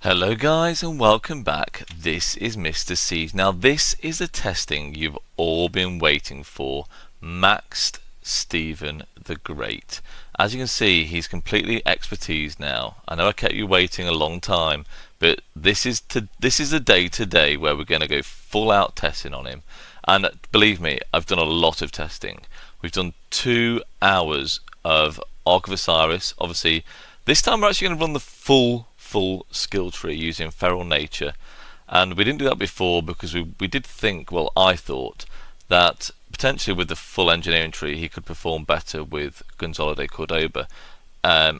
Hello guys and welcome back. This is Mr. C. Now this is the testing you've all been waiting for. Maxed Stephen the Great. As you can see, he's completely expertise now. I know I kept you waiting a long time, but this is the day today where we're going to go full out testing on him. And believe me, I've done a lot of testing. We've done 2 hours of Ark of Osiris. Obviously, this time we're actually going to run the full skill tree using feral nature, and we didn't do that before because we did think, well, I thought that potentially with the full engineering tree he could perform better with Gonzalo de Cordoba,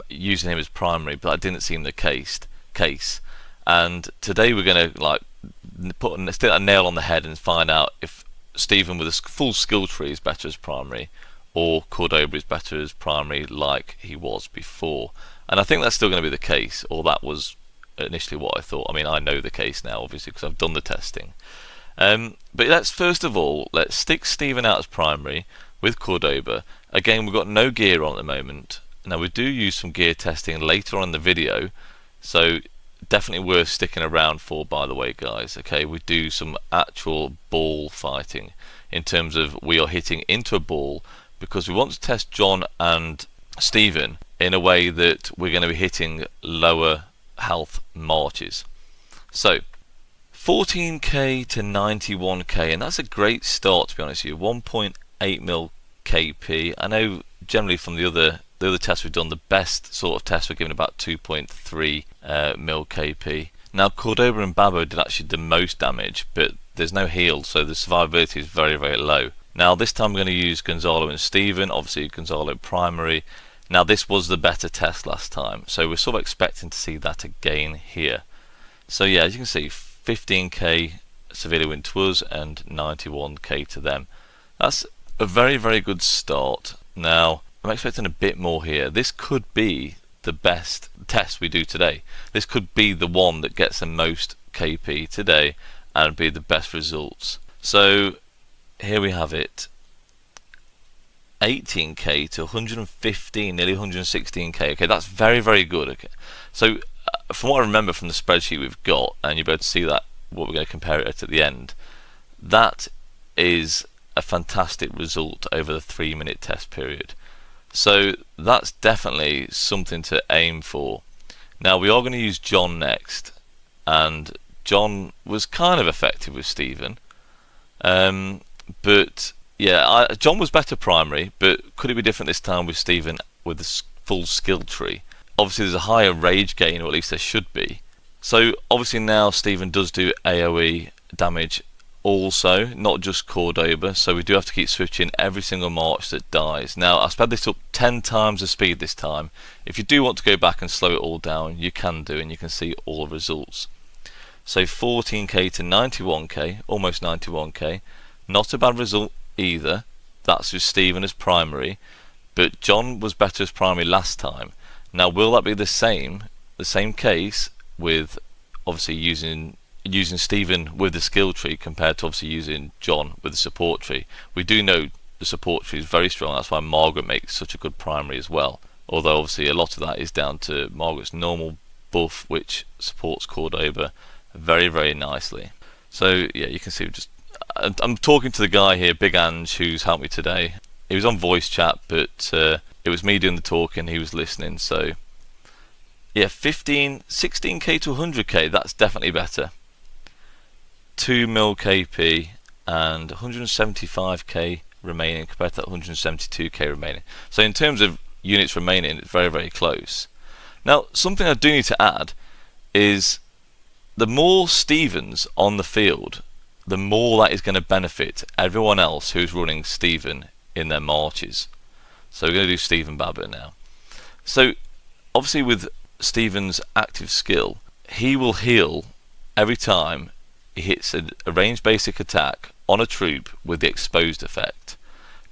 using him as primary, but that didn't seem the case. And today we're going to stick a nail on the head and find out if Stephen with a full skill tree is better as primary, or Cordoba is better as primary like he was before. And I think that's still going to be the case, or that was initially what I thought. I mean, I know the case now, obviously, because I've done the testing. But let's first of all, let's stick Stephen out as primary with Cordoba. Again, we've got no gear on at the moment. Now, we do use some gear testing later on in the video, so definitely worth sticking around for, by the way, guys. Okay, we do some actual ball fighting in terms of we are hitting into a ball, because we want to test John and Stephen in a way that we're going to be hitting lower health marches. So 14k to 91k, and that's a great start, to be honest with you. 1.8 mil KP. I know generally from the other tests we've done, the best sort of tests were given about 2.3 mil KP. Now Cordoba and Babur did actually the most damage, but there's no heal, so the survivability is very, very low. Now this time we're going to use Gonzalo and Stephen, obviously Gonzalo primary. Now this was the better test last time, so we're sort of expecting to see that again here. So yeah, as you can see, 15k severely win to us and 91k to them. That's a very, very good start. Now I'm expecting a bit more here. This could be the best test we do today. This could be the one that gets the most KP today and be the best results. So here we have it. 18k to 115, nearly 116k. Okay, that's very, very good. Okay, so from what I remember from the spreadsheet we've got, and you'll be able to see that what we're going to compare it at the end, that is a fantastic result over the 3-minute test period. So that's definitely something to aim for. Now we are going to use John next, and John was kind of effective with Stephen, but yeah, John was better primary, but could it be different this time with Stephen with the full skill tree? Obviously there's a higher rage gain, or at least there should be. So obviously now Stephen does do AoE damage also, not just Cordoba, so we do have to keep switching every single march that dies. Now I sped this up 10 times the speed this time. If you do want to go back and slow it all down, you can do, and you can see all the results. So 14k to 91k, almost 91k, not a bad result either. That's with Stephen as primary, but John was better as primary last time. Now will that be the same case with obviously using Stephen with the skill tree compared to obviously using John with the support tree? We do know the support tree is very strong. That's why Margaret makes such a good primary as well, although obviously a lot of that is down to Margaret's normal buff, which supports Cordoba very, very nicely. So yeah, you can see I'm talking to the guy here, Big Ange, who's helped me today. He was on voice chat, but it was me doing the talking, he was listening. So yeah, 16k to 100k, that's definitely better. 2 mil KP and 175k remaining compared to that 172k remaining. So in terms of units remaining, it's very, very close. Now something I do need to add is the more Stephens on the field, the more that is going to benefit everyone else who's running Stephen in their marches. So we're going to do Stephen Babur now. So obviously with Stephen's active skill, he will heal every time he hits a ranged basic attack on a troop with the exposed effect.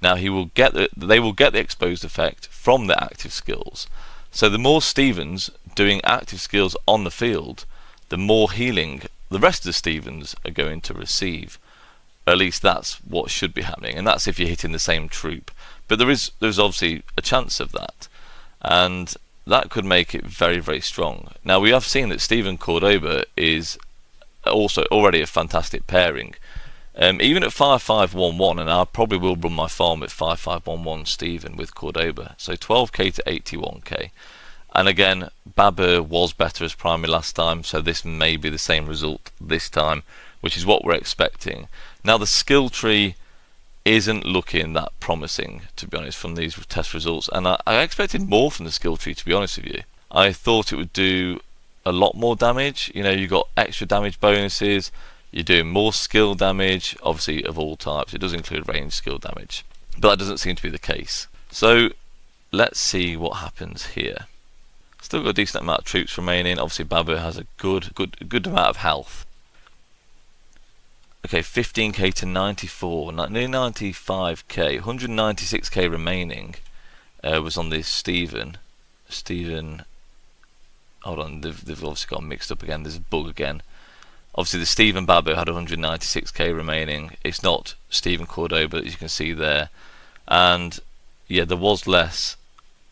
Now they will get the exposed effect from their active skills. So the more Stephens doing active skills on the field, the more healing the rest of the Stephens are going to receive. At least that's what should be happening, and that's if you're hitting the same troop. But there's obviously a chance of that. And that could make it very, very strong. Now, we have seen that Stephen Cordoba is also already a fantastic pairing. Even at 5511, and I probably will run my farm at 5511 Stephen with Cordoba. So 12k to 81k. And again, Babur was better as primary last time, so this may be the same result this time, which is what we're expecting. Now, the skill tree isn't looking that promising, to be honest, from these test results, and I expected more from the skill tree, to be honest with you. I thought it would do a lot more damage. You know, you got extra damage bonuses, you're doing more skill damage, obviously of all types. It does include range skill damage, but that doesn't seem to be the case. So let's see what happens here. Still got a decent amount of troops remaining. Obviously Babur has a good amount of health. Okay, 15k to 94, nearly 95k, 196k remaining was on this Stephen. Hold on, they've obviously got mixed up again. There's a bug again. Obviously, the Stephen Babur had 196k remaining. It's not Stephen Cordoba, as you can see there. And yeah, there was less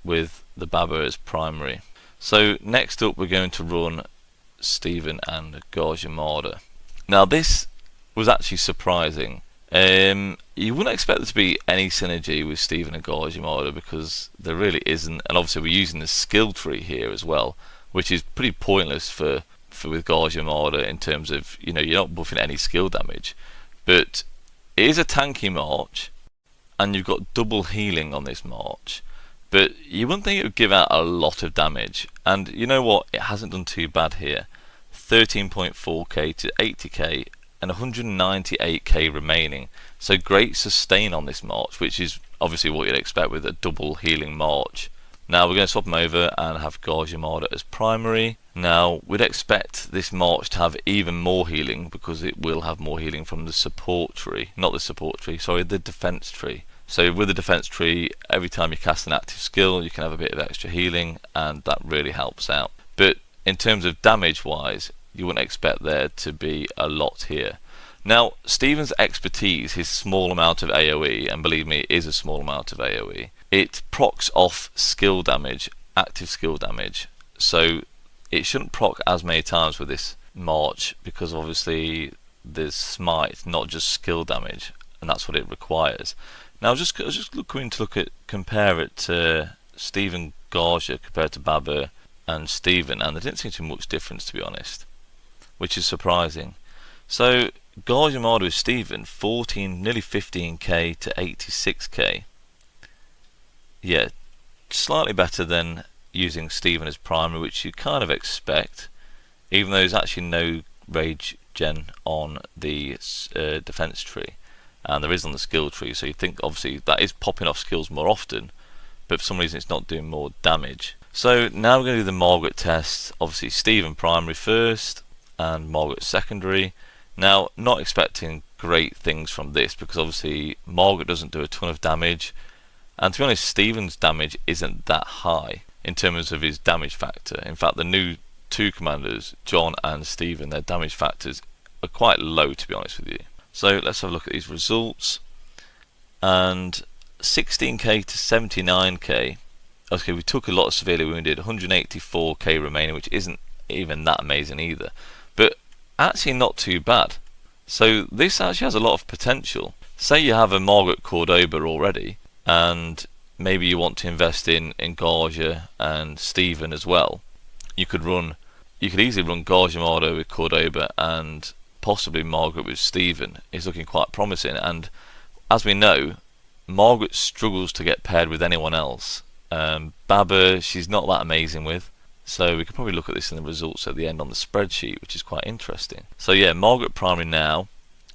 with the Babur as primary. So next up, we're going to run Stephen and Gaja Mada. Now, this was actually surprising. You wouldn't expect there to be any synergy with Stephen and Gaja Mada because there really isn't. And obviously, we're using the skill tree here as well, which is pretty pointless for with Gaja Mada in terms of, you know, you're not buffing any skill damage. But it is a tanky march, and you've got double healing on this march. But you wouldn't think it would give out a lot of damage. And you know what? It hasn't done too bad here. 13.4k to 80k and 198k remaining. So great sustain on this march, which is obviously what you'd expect with a double healing march. Now we're going to swap them over and have Gaja Mada as primary. Now we'd expect this march to have even more healing because it will have more healing from the support tree. Not the support tree, sorry, the defense tree. So with the defense tree, every time you cast an active skill, you can have a bit of extra healing, and that really helps out. But in terms of damage wise, you wouldn't expect there to be a lot here. Now, Stephen's expertise, his small amount of AoE, and believe me, it is a small amount of AoE, it procs off skill damage, active skill damage. So it shouldn't proc as many times with this march because obviously there's smite, not just skill damage, and that's what it requires. Now, I was just looking to compare it to Stephen Gaja compared to Babur and Stephen, and there didn't seem to be much difference, to be honest, which is surprising. So Gaja Mada with Stephen, 14, nearly 15k to 86k. Yeah, slightly better than using Stephen as primary, which you kind of expect, even though there's actually no rage gen on the defense tree, and there is on the skill tree. So you think obviously that is popping off skills more often, but for some reason it's not doing more damage. So now we're going to do the Margaret test. Obviously Stephen primary first and Margaret secondary. Now, not expecting great things from this because obviously Margaret doesn't do a ton of damage, and to be honest, Stephen's damage isn't that high in terms of his damage factor. In fact, the new two commanders, John and Stephen, their damage factors are quite low, to be honest with you. So let's have a look at these results. And 16k to 79k. Okay, we took a lot of severely wounded, 184k remaining, which isn't even that amazing either, but actually not too bad. So this actually has a lot of potential. Say you have a Margaret Cordoba already, and maybe you want to invest in Gaja and Stephen as well. You could easily run Gaja Mada with Cordoba and possibly Margaret with Stephen. It's looking quite promising, and as we know, Margaret struggles to get paired with anyone else. Babur, she's not that amazing with, so we could probably look at this in the results at the end on the spreadsheet, which is quite interesting. So yeah, Margaret primary now,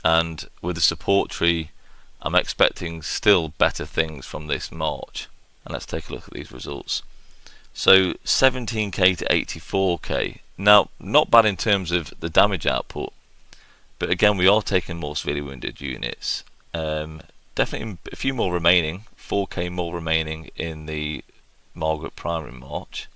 and with the support tree, I'm expecting still better things from this march. And let's take a look at these results. So 17k to 84k. Now, not bad in terms of the damage output, but again, we are taking more severely wounded units. Definitely a few more remaining, 4k more remaining in the Margaret primary march.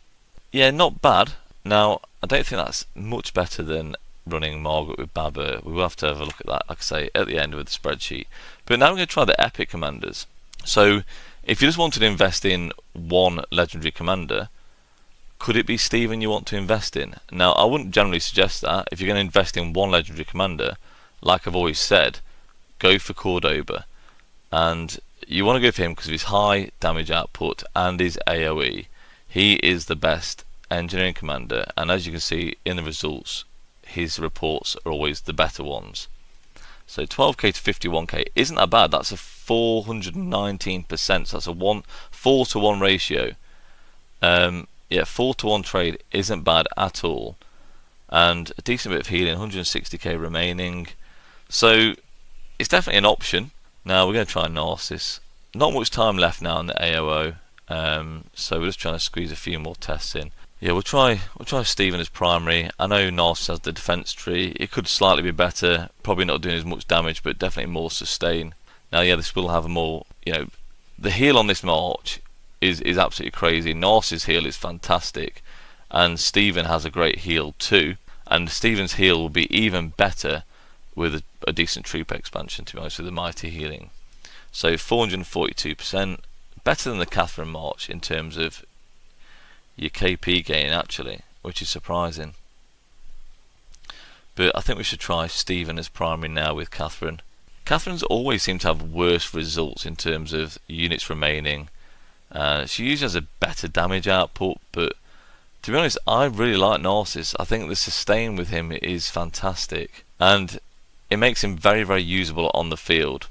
Yeah, not bad. Now, I don't think that's much better than running Margaret with Babur. We will have to have a look at that, like I say, at the end with the spreadsheet. But now we're going to try the epic commanders. So if you just wanted to invest in one legendary commander, could it be Stephen you want to invest in? Now, I wouldn't generally suggest that. If you're going to invest in one legendary commander, like I've always said, go for Cordoba. And you want to go for him because of his high damage output and his AoE. He is the best engineering commander, and as you can see in the results, his reports are always the better ones. So 12k to 51k isn't that bad. That's a 419%. So that's a 4 to 1 ratio. Yeah, 4 to 1 trade isn't bad at all, and a decent bit of healing. 160k remaining, so it's definitely an option. Now we're going to try Narses. Not much time left now in the AOO, so we're just trying to squeeze a few more tests in. Yeah, we'll try Stephen as primary. I know Narses has the defense tree. It could slightly be better, probably not doing as much damage, but definitely more sustain. Now, yeah, this will have a more, the heal on this march is absolutely crazy. Narses' heal is fantastic, and Stephen has a great heal too. And Stephen's heal will be even better with a decent troop expansion, to be honest, with the mighty healing. So 442%, better than the Catherine March in terms of your KP gain actually, which is surprising. But I think we should try Stephen as primary now with Catherine. Catherine's always seemed to have worse results in terms of units remaining. She usually has a better damage output, but to be honest, I really like Narses. I think the sustain with him is fantastic, and it makes him very, very usable on the field.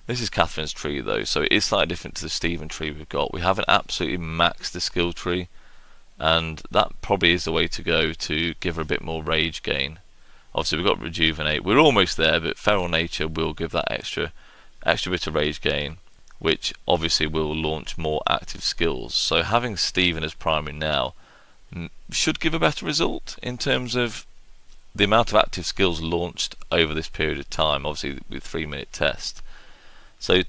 This is Catherine's tree though, so it is slightly different to the Stephen tree we've got. We haven't absolutely maxed the skill tree, and that probably is the way to go to give her a bit more rage gain. Obviously we've got Rejuvenate. We're almost there, but Feral Nature will give that extra bit of rage gain, which obviously will launch more active skills. So having Stephen as primary now should give a better result in terms of the amount of active skills launched over this period of time, obviously with 3-minute test. So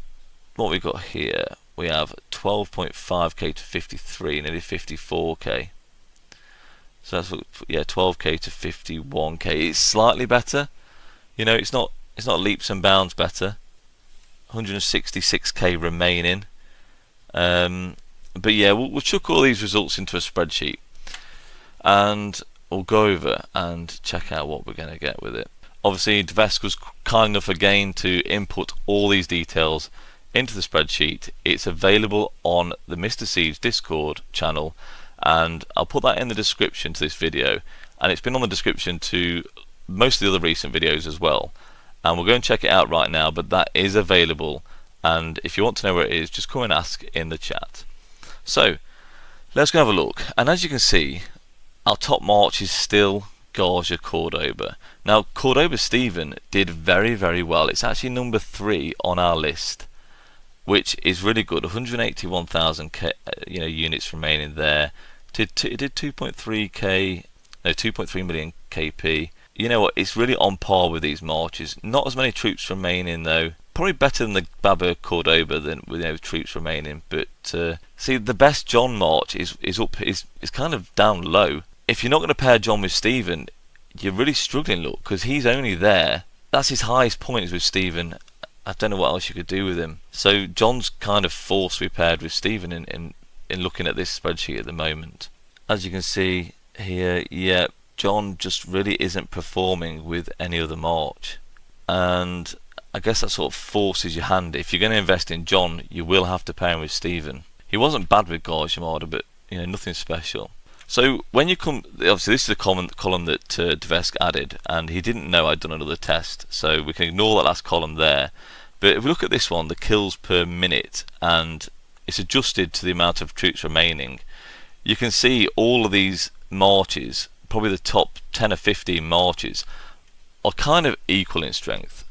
what we've got here, we have 12.5k to 53, nearly 54k. So that's 12k to 51k. It's slightly better, it's not leaps and bounds better. 166k remaining, but yeah, we'll chuck all these results into a spreadsheet, and we'll go over and check out what we're going to get with it. Obviously, Dvesk was kind enough again to input all these details into the spreadsheet. It's available on the Mr. Siege Discord channel, and I'll put that in the description to this video, and it's been on the description to most of the other recent videos as well. And we'll go and check it out right now, but that is available, and if you want to know where it is, just come and ask in the chat. So let's go have a look, and as you can see, our top march is still Gaja Cordoba. Now Cordoba Stephen did very, very well. It's actually number 3 on our list, which is really good. 181,000 units remaining there. It did 2.3 million KP. You know what, it's really on par with these marches. Not as many troops remaining though. Probably better than the Babur Cordoba than with troops remaining. But see, the best John march is kind of down low. If you're not going to pair John with Stephen, you're really struggling, look, because he's only there. That's his highest point is with Stephen. I don't know what else you could do with him. So John's kind of forced to be paired with Stephen in looking at this spreadsheet at the moment. As you can see here, yeah, John just really isn't performing with any other march, and I guess that sort of forces your hand. If you're going to invest in John, you will have to pair him with Stephen. He wasn't bad with Gaja Mada, but nothing special. So when you come, obviously this is a column that Dvesk added, and he didn't know I'd done another test, so we can ignore that last column there. But if we look at this one, the kills per minute, and it's adjusted to the amount of troops remaining, you can see all of these marches, probably the top 10 or 15 marches, are kind of equal in strength.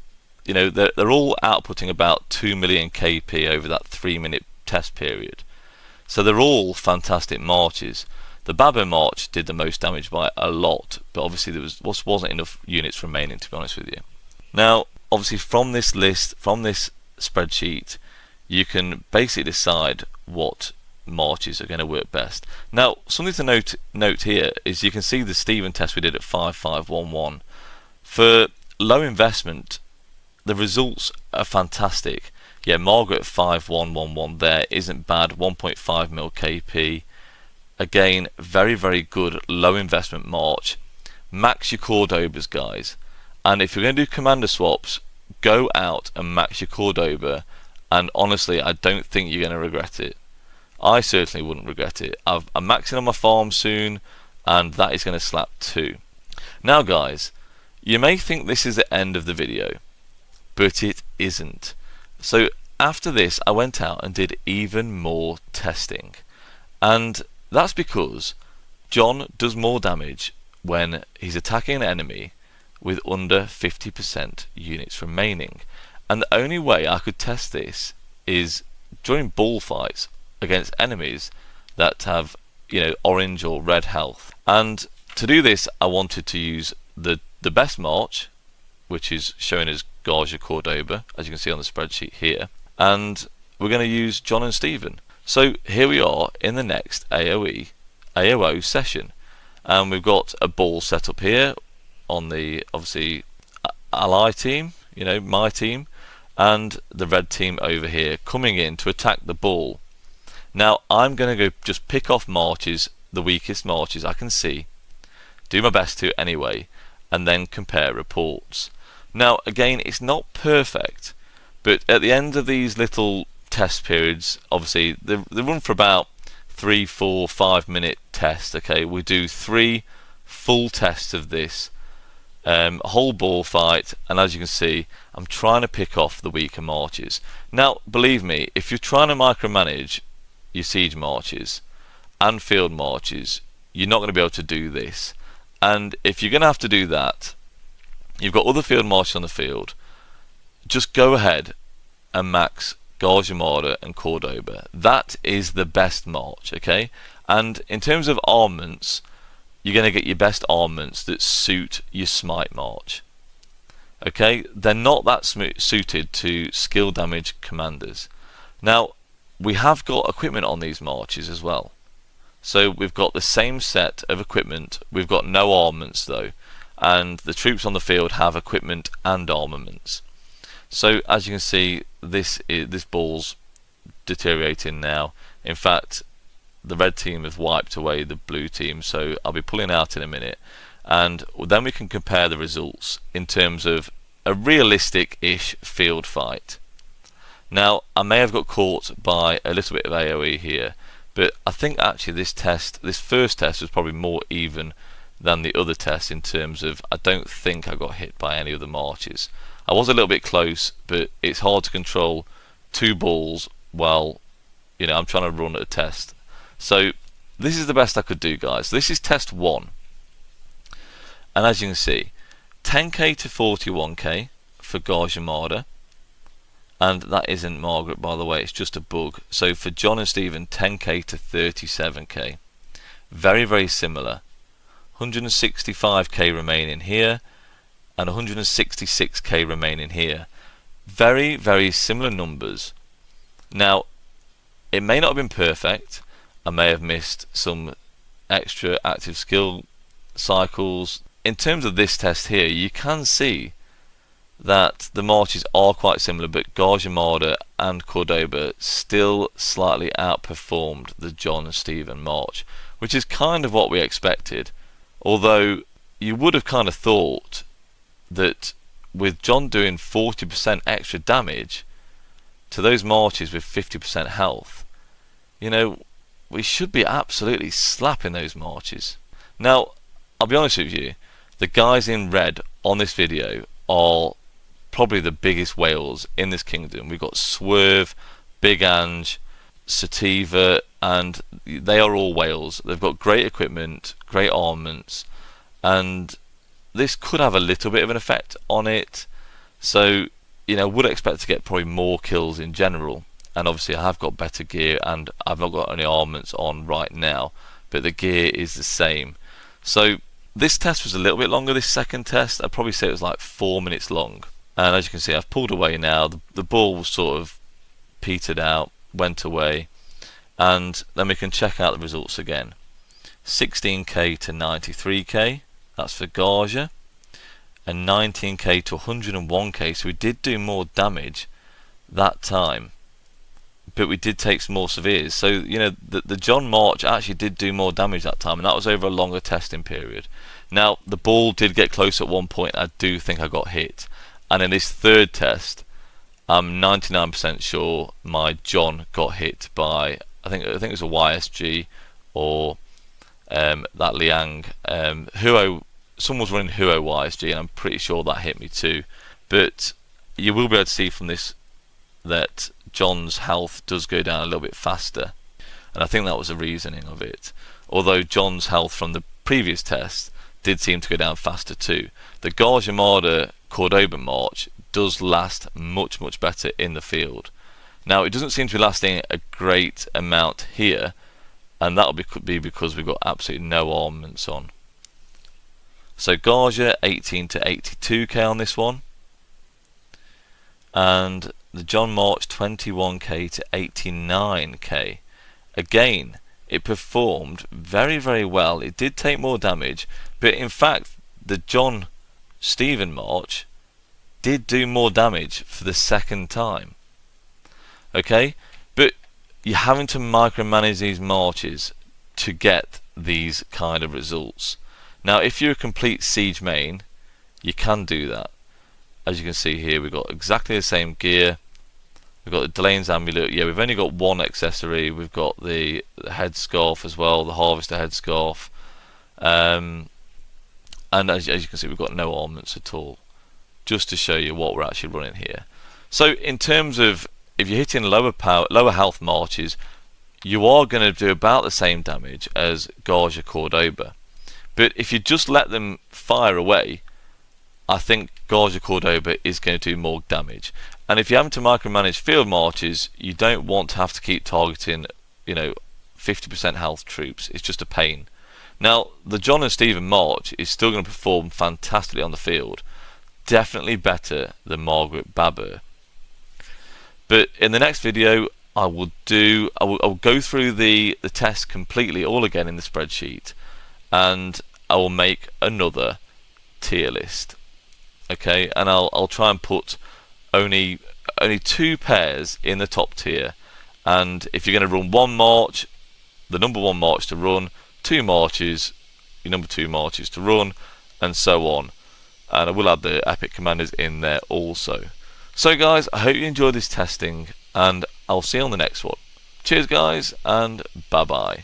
They're all outputting about 2 million KP over that 3-minute test period. So they're all fantastic marches. The Babur march did the most damage by a lot, but obviously there wasn't enough units remaining, to be honest with you. Now, obviously from this list, from this spreadsheet, you can basically decide what marches are going to work best. Now, something to note here is you can see the Stephen test we did at 5511. For low investment, the results are fantastic. Yeah, Margaret 5111 there isn't bad. 1.5 mil KP. again, very good low investment march. Max your Cordobas, guys, and if you're going to do commander swaps, go out and max your Cordoba, and honestly I don't think you're going to regret it. I certainly wouldn't regret it. I'm maxing on my farm soon, and that is going to slap too. Now guys, you may think this is the end of the video, but it isn't. So after this I went out and did even more testing, and that's because John does more damage when he's attacking an enemy with under 50% units remaining, and the only way I could test this is during bullfights against enemies that have, you know, orange or red health. And to do this I wanted to use the best march, which is shown as Gaja Cordoba, as you can see on the spreadsheet here, and we're going to use John and Stephen. So here we are in the next AOO session, and we've got a ball set up here on the obviously ally team, you know, my team, and the red team over here coming in to attack the ball. Now I'm going to go just pick off marches, the weakest marches I can see, do my best to anyway, and then compare reports. Now again, it's not perfect, but at the end of these little test periods, obviously they run for about 3, 4, 5 minute test. Okay, we do 3 full tests of this whole ball fight, and as you can see I'm trying to pick off the weaker marches. Now believe me, if you're trying to micromanage your siege marches and field marches, you're not going to be able to do this, and if you're going to have to do that, you've got other field marches on the field, just go ahead and max Gaja Mada and Cordoba. That is the best march, okay? And in terms of armaments, you're going to get your best armaments that suit your smite march. Okay, they're not that suited to skill damage commanders. Now we have got equipment on these marches as well, so we've got the same set of equipment. We've got no armaments though, and the troops on the field have equipment and armaments. So as you can see, this ball's deteriorating now. In fact, the red team have wiped away the blue team, so I'll be pulling out in a minute, and then we can compare the results in terms of a realistic-ish field fight. Now I may have got caught by a little bit of AoE here, but I think actually this first test was probably more even than the other tests in terms of I don't think I got hit by any of the marches. I was a little bit close, but it's hard to control 2 balls while, you know, I'm trying to run a test. So this is the best I could do, guys. This is test 1, and as you can see, 10k to 41k for Gaja Mada, and that isn't Margaret, by the way, it's just a bug. So for John and Stephen, 10k to 37k, very similar. 165k remaining here, and 166k remaining here. Very similar numbers. Now it may not have been perfect. I may have missed some extra active skill cycles. In terms of this test here, you can see that the marches are quite similar, but Gaja Mada and Cordoba still slightly outperformed the John and Stephen march, which is kind of what we expected. Although you would have kind of thought that with John doing 40% extra damage to those marches with 50% health, you know, we should be absolutely slapping those marches. Now I'll be honest with you, the guys in red on this video are probably the biggest whales in this kingdom. We've got Swerve, Big Ange, Sativa, and they are all whales. They've got great equipment, great armaments, and this could have a little bit of an effect on it. So, you know, would expect to get probably more kills in general, and obviously I have got better gear and I've not got any armaments on right now, but the gear is the same. So this test was a little bit longer, this second test. I'd probably say it was like 4 minutes long, and as you can see I've pulled away now. The ball was sort of petered out, went away, and then we can check out the results again. 16k to 93k, that's for Gaja, and 19k to 101k, so we did do more damage that time, but we did take some more severes. So, you know, the John March actually did do more damage that time, and that was over a longer testing period. Now, the ball did get close at one point. I do think I got hit. And in this third test, I'm 99% sure my John got hit by, I think it was a YSG or that Liang. Someone was running Huo YSG, and I'm pretty sure that hit me too. But you will be able to see from this that John's health does go down a little bit faster, and I think that was the reasoning of it. Although John's health from the previous test did seem to go down faster too. The Gaja Mada Cordoba March does last much better in the field. Now, it doesn't seem to be lasting a great amount here, and that'll be because we've got absolutely no armaments on. So Gaja 18 to 82k on this one, and the John March 21k to 89k. Again, it performed very well. It did take more damage, but in fact the John Stephen March did do more damage for the second time. Okay, but you're having to micromanage these marches to get these kind of results. Now, if you're a complete siege main, you can do that. As you can see here, we've got exactly the same gear. We've got the Delane's amulet. Yeah, we've only got one accessory. We've got the headscarf as well, the harvester headscarf. And as you can see, we've got no armaments at all, just to show you what we're actually running here. So in terms of, if you're hitting lower health marches, you are going to do about the same damage as Gaja Cordoba. But if you just let them fire away, I think Gaja Cordoba is going to do more damage. And if you're having to micromanage field marches, you don't want to have to keep targeting, you know, 50% health troops. It's just a pain. Now, the John and Stephen March is still going to perform fantastically on the field. Definitely better than Margaret Babur. But in the next video, I will go through the test completely all again in the spreadsheet, and I will make another tier list. Okay, and I'll try and put only 2 pairs in the top tier, and if you're going to run one march, the number 1 march to run, 2 marches, your number 2 marches to run, and so on. And I will add the epic commanders in there also. So guys, I hope you enjoyed this testing, and I'll see you on the next one. Cheers guys, and bye bye.